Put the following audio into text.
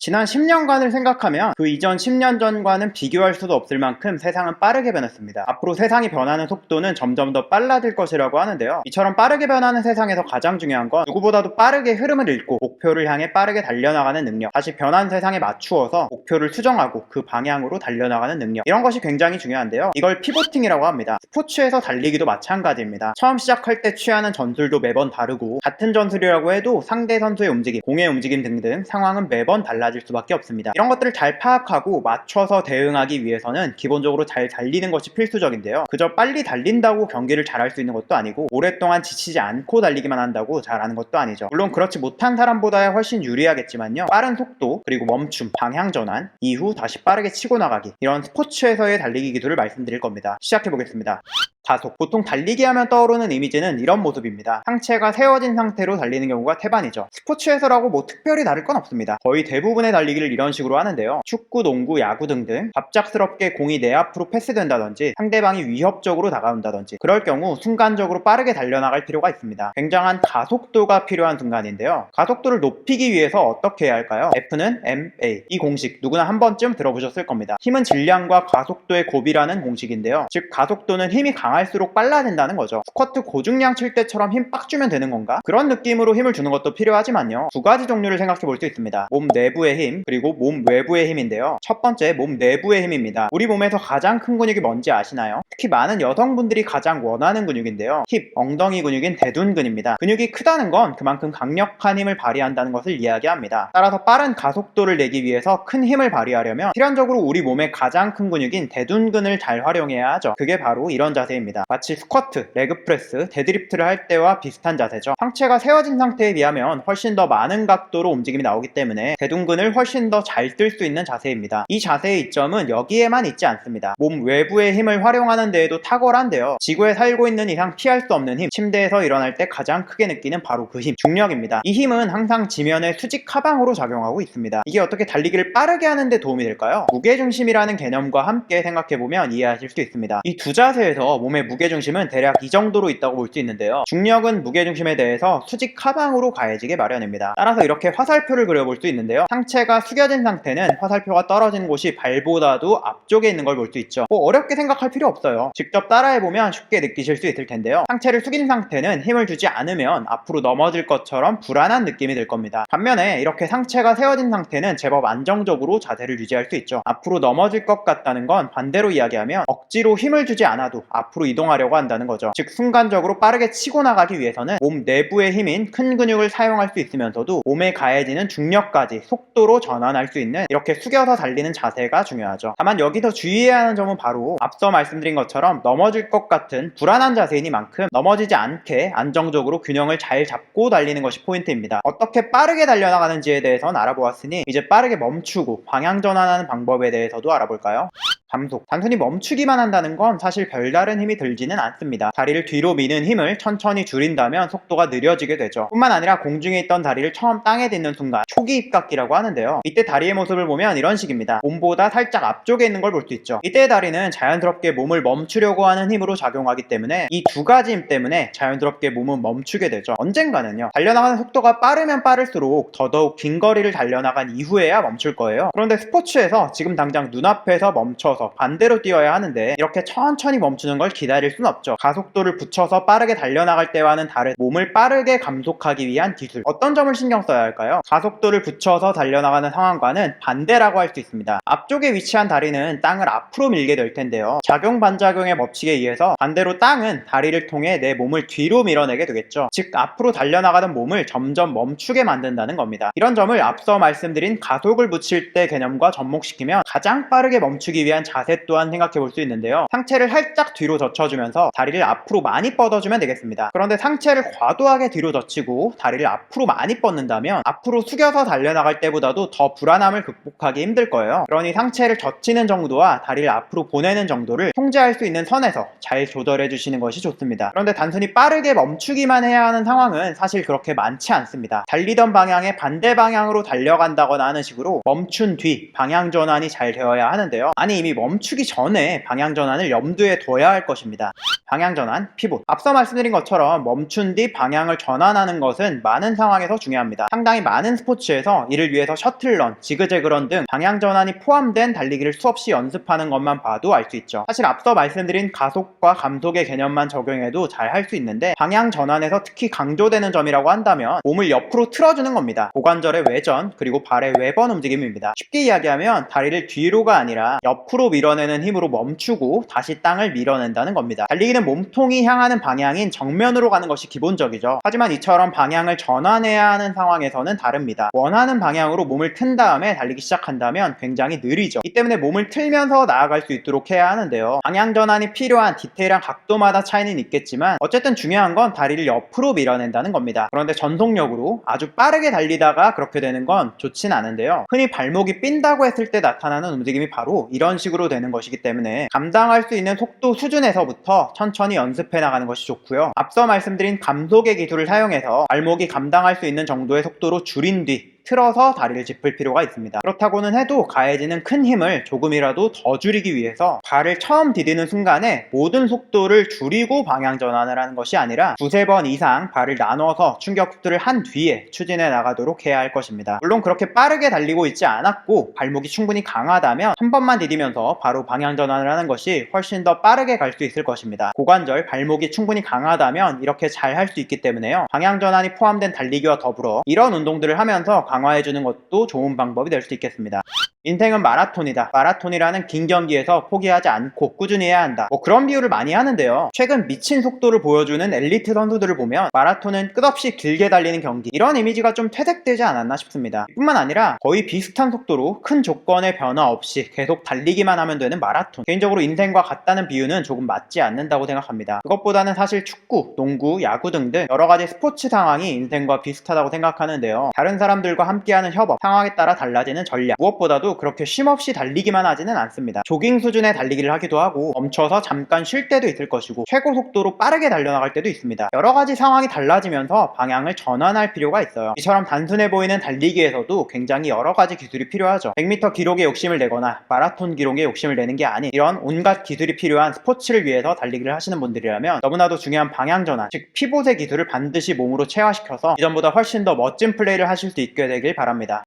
지난 10년간을 생각하면 그 이전 10년 전과는 비교할 수도 없을 만큼 세상은 빠르게 변했습니다. 앞으로 세상이 변하는 속도는 점점 더 빨라질 것이라고 하는데요. 이처럼 빠르게 변하는 세상에서 가장 중요한 건 누구보다도 빠르게 흐름을 읽고 목표를 향해 빠르게 달려나가는 능력, 다시 변한 세상에 맞추어서 목표를 수정하고 그 방향으로 달려나가는 능력, 이런 것이 굉장히 중요한데요. 이걸 피보팅이라고 합니다. 스포츠에서 달리기도 마찬가지입니다. 처음 시작할 때 취하는 전술도 매번 다르고, 같은 전술이라고 해도 상대 선수의 움직임, 공의 움직임 등등 상황은 매번 달라질 수밖에 없습니다. 이런 것들을 잘 파악하고 맞춰서 대응하기 위해서는 기본적으로 잘 달리는 것이 필수적인데요. 그저 빨리 달린다고 경기를 잘할 수 있는 것도 아니고, 오랫동안 지치지 않고 달리기만 한다고 잘하는 것도 아니죠. 물론 그렇지 못한 사람보다 훨씬 유리하겠지만요. 빠른 속도, 그리고 멈춤, 방향 전환, 이후 다시 빠르게 치고 나가기, 이런 스포츠에서의 달리기 기술을 말씀드릴 겁니다. 시작해보겠습니다. 가속. 보통 달리기 하면 떠오르는 이미지는 이런 모습입니다. 상체가 세워진 상태로 달리는 경우가 태반이죠. 스포츠에서라고 뭐 특별히 다를 건 없습니다. 거의 대부분의 달리기를 이런 식으로 하는데요. 축구, 농구, 야구 등등 갑작스럽게 공이 내 앞으로 패스된다든지 상대방이 위협적으로 다가온다든지, 그럴 경우 순간적으로 빠르게 달려나갈 필요가 있습니다. 굉장한 가속도가 필요한 순간인데요. 가속도를 높이기 위해서 어떻게 해야 할까요? F는 ma. 이 공식 누구나 한 번쯤 들어보셨을 겁니다. 힘은 질량과 가속도의 곱이라는 공식인데요. 즉 가속도는 힘이 강할수록 빨라진다는 거죠. 스쿼트 고중량 칠 때처럼 힘 빡 주면 되는 건가? 그런 느낌으로 힘을 주는 것도 필요하지만요. 두 가지 종류를 생각해 볼 수 있습니다. 몸 내부의 힘, 그리고 몸 외부의 힘인데요. 첫 번째, 몸 내부의 힘입니다. 우리 몸에서 가장 큰 근육이 뭔지 아시나요? 특히 많은 여성분들이 가장 원하는 근육인데요. 힙, 엉덩이 근육인 대둔근입니다. 근육이 크다는 건 그만큼 강력한 힘을 발휘한다는 것을 이야기합니다. 따라서 빠른 가속도를 내기 위해서 큰 힘을 발휘하려면 필연적으로 우리 몸의 가장 큰 근육인 대둔근을 잘 활용해야 하죠. 그게 바로 이런 자세입니다. 마치 스쿼트, 레그프레스, 데드리프트를 할 때와 비슷한 자세죠. 상체가 세워진 상태에 비하면 훨씬 더 많은 각도로 움직임이 나오기 때문에 대둔근을 훨씬 더 잘 뜰 수 있는 자세입니다. 이 자세의 이점은 여기에만 있지 않습니다. 몸 외부의 힘을 활용하는 데에도 탁월한데요. 지구에 살고 있는 이상 피할 수 없는 힘, 침대에서 일어날 때 가장 크게 느끼는 바로 그 힘, 중력입니다. 이 힘은 항상 지면에 수직 하방으로 작용하고 있습니다. 이게 어떻게 달리기를 빠르게 하는 데 도움이 될까요? 무게중심이라는 개념과 함께 생각해보면 이해하실 수 있습니다. 이 두 자세에서 몸의 무게중심은 대략 이 정도로 있다고 볼 수 있는데요. 중력은 무게중심에 대해서 수직 하방으로 가해지게 마련입니다. 따라서 이렇게 화살표를 그려볼 수 있는데요. 상체가 숙여진 상태는 화살표가 떨어진 곳이 발보다도 앞쪽에 있는 걸 볼 수 있죠. 뭐 어렵게 생각할 필요 없어요. 직접 따라해보면 쉽게 느끼실 수 있을 텐데요. 상체를 숙인 상태는 힘을 주지 않으면 앞으로 넘어질 것처럼 불안한 느낌이 들 겁니다. 반면에 이렇게 상체가 세워진 상태는 제법 안정적으로 자세를 유지할 수 있죠. 앞으로 넘어질 것 같다는 건 반대로 이야기하면 억지로 힘을 주지 않아도 앞으로 이동하려고 한다는 거죠. 즉 순간적으로 빠르게 치고 나가기 위해서는 몸 내부의 힘인 큰 근육을 사용할 수 있으면서도 몸에 가해지는 중력까지 속도로 전환할 수 있는 이렇게 숙여서 달리는 자세가 중요하죠. 다만 여기서 주의해야 하는 점은 바로 앞서 말씀드린 것처럼 넘어질 것 같은 불안한 자세이니만큼 넘어지지 않게 안정적으로 균형을 잘 잡고 달리는 것이 포인트입니다. 어떻게 빠르게 달려나가는지에 대해서는 알아보았으니 이제 빠르게 멈추고 방향 전환하는 방법에 대해서도 알아볼까요? 감속. 단순히 멈추기만 한다는 건 사실 별다른 힘이 들지는 않습니다. 다리를 뒤로 미는 힘을 천천히 줄인다면 속도가 느려지게 되죠. 뿐만 아니라 공중에 있던 다리를 처음 땅에 딛는 순간 초기 입각기라고 하는데요. 이때 다리의 모습을 보면 이런 식입니다. 몸보다 살짝 앞쪽에 있는 걸 볼 수 있죠. 이때의 다리는 자연스럽게 몸을 멈추려고 하는 힘으로 작용하기 때문에 이 두 가지 힘 때문에 자연스럽게 몸은 멈추게 되죠. 언젠가는요. 달려나가는 속도가 빠르면 빠를수록 더더욱 긴 거리를 달려나간 이후에야 멈출 거예요. 그런데 스포츠에서 지금 당장 눈앞에서 멈춰서 반대로 뛰어야 하는데 이렇게 천천히 멈추는 걸 기다릴 순 없죠. 가속도를 붙여서 빠르게 달려나갈 때와는 다른 몸을 빠르게 감속하기 위한 기술, 어떤 점을 신경 써야 할까요? 가속도를 붙여서 달려나가는 상황과는 반대라고 할 수 있습니다. 앞쪽에 위치한 다리는 땅을 앞으로 밀게 될 텐데요. 작용 반작용의 법칙에 의해서 반대로 땅은 다리를 통해 내 몸을 뒤로 밀어내게 되겠죠. 즉 앞으로 달려나가는 몸을 점점 멈추게 만든다는 겁니다. 이런 점을 앞서 말씀드린 가속을 붙일 때 개념과 접목시키면 가장 빠르게 멈추기 위한 자세 또한 생각해 볼 수 있는데요. 상체를 살짝 뒤로 젖혀주면서 다리를 앞으로 많이 뻗어주면 되겠습니다. 그런데 상체를 과도하게 뒤로 젖히고 다리를 앞으로 많이 뻗는다면 앞으로 숙여서 달려나갈 때보다도 더 불안함을 극복하기 힘들 거예요. 그러니 상체를 젖히는 정도와 다리를 앞으로 보내는 정도를 통제할 수 있는 선에서 잘 조절해 주시는 것이 좋습니다. 그런데 단순히 빠르게 멈추기만 해야 하는 상황은 사실 그렇게 많지 않습니다. 달리던 방향의 반대 방향으로 달려간다거나 하는 식으로 멈춘 뒤 방향 전환이 잘 되어야 하는데요. 아니 이미 멈추기 전에 방향 전환을 염두에 둬야 할 것입니다. 방향 전환, 피봇. 앞서 말씀드린 것처럼 멈춘 뒤 방향을 전환하는 것은 많은 상황에서 중요합니다. 상당히 많은 스포츠에서 이를 위해서 셔틀런, 지그재그런 등 방향 전환이 포함된 달리기를 수없이 연습하는 것만 봐도 알 수 있죠. 사실 앞서 말씀드린 가속과 감속의 개념만 적용해도 잘 할 수 있는데, 방향 전환에서 특히 강조되는 점이라고 한다면 몸을 옆으로 틀어주는 겁니다. 고관절의 외전 그리고 발의 외번 움직임입니다. 쉽게 이야기하면 다리를 뒤로가 아니라 옆으로 밀어내는 힘으로 멈추고 다시 땅을 밀어낸다는 겁니다. 달리기는 몸통이 향하는 방향인 정면으로 가는 것이 기본적이죠. 하지만 이처럼 방향을 전환해야 하는 상황에서는 다릅니다. 원하는 방향으로 몸을 튼 다음에 달리기 시작한다면 굉장히 느리죠. 이 때문에 몸을 틀면서 나아갈 수 있도록 해야 하는데요. 방향 전환이 필요한 디테일한 각도마다 차이는 있겠지만 어쨌든 중요한 건 다리를 옆으로 밀어낸다는 겁니다. 그런데 전속력으로 아주 빠르게 달리다가 그렇게 되는 건 좋진 않은데요. 흔히 발목이 삔다고 했을 때 나타나는 움직임이 바로 이런 식으로 되는 것이기 때문에 감당할 수 있는 속도 수준에서부터 천천히 연습해 나가는 것이 좋고요. 앞서 말씀드린 감속의 기술을 사용해서 발목이 감당할 수 있는 정도의 속도로 줄인 뒤 틀어서 다리를 짚을 필요가 있습니다. 그렇다고는 해도 가해지는 큰 힘을 조금이라도 더 줄이기 위해서 발을 처음 디디는 순간에 모든 속도를 줄이고 방향 전환을 하는 것이 아니라 두세 번 이상 발을 나눠서 충격 흡수를 한 뒤에 추진해 나가도록 해야 할 것입니다. 물론 그렇게 빠르게 달리고 있지 않았고 발목이 충분히 강하다면 한 번만 디디면서 바로 방향 전환을 하는 것이 훨씬 더 빠르게 갈 수 있을 것입니다. 고관절, 발목이 충분히 강하다면 이렇게 잘 할 수 있기 때문에요. 방향 전환이 포함된 달리기와 더불어 이런 운동들을 하면서 강화해주는 것도 좋은 방법이 될 수 있겠습니다. 인생은 마라톤이다. 마라톤이라는 긴 경기에서 포기하지 않고 꾸준히 해야 한다. 그런 비유를 많이 하는데요. 최근 미친 속도를 보여주는 엘리트 선수들을 보면 마라톤은 끝없이 길게 달리는 경기, 이런 이미지가 좀 퇴색되지 않았나 싶습니다. 뿐만 아니라 거의 비슷한 속도로 큰 조건의 변화 없이 계속 달리기만 하면 되는 마라톤, 개인적으로 인생과 같다는 비유는 조금 맞지 않는다고 생각합니다. 그것보다는 사실 축구, 농구, 야구 등등 여러가지 스포츠 상황이 인생과 비슷하다고 생각하는데요. 다른 사람들과 함께하는 협업, 상황에 따라 달라지는 전략, 무엇보다도 그렇게 쉼없이 달리기만 하지는 않습니다. 조깅 수준의 달리기를 하기도 하고 멈춰서 잠깐 쉴 때도 있을 것이고 최고 속도로 빠르게 달려나갈 때도 있습니다. 여러가지 상황이 달라지면서 방향을 전환할 필요가 있어요. 이처럼 단순해 보이는 달리기에서도 굉장히 여러가지 기술이 필요하죠. 100m 기록에 욕심을 내거나 마라톤 기록에 욕심을 내는 게 아닌 이런 온갖 기술이 필요한 스포츠를 위해서 달리기를 하시는 분들이라면 너무나도 중요한 방향 전환, 즉 피봇의 기술을 반드시 몸으로 체화시켜서 이전보다 훨씬 더 멋진 플레이를 하실 수 있게 되길 바랍니다.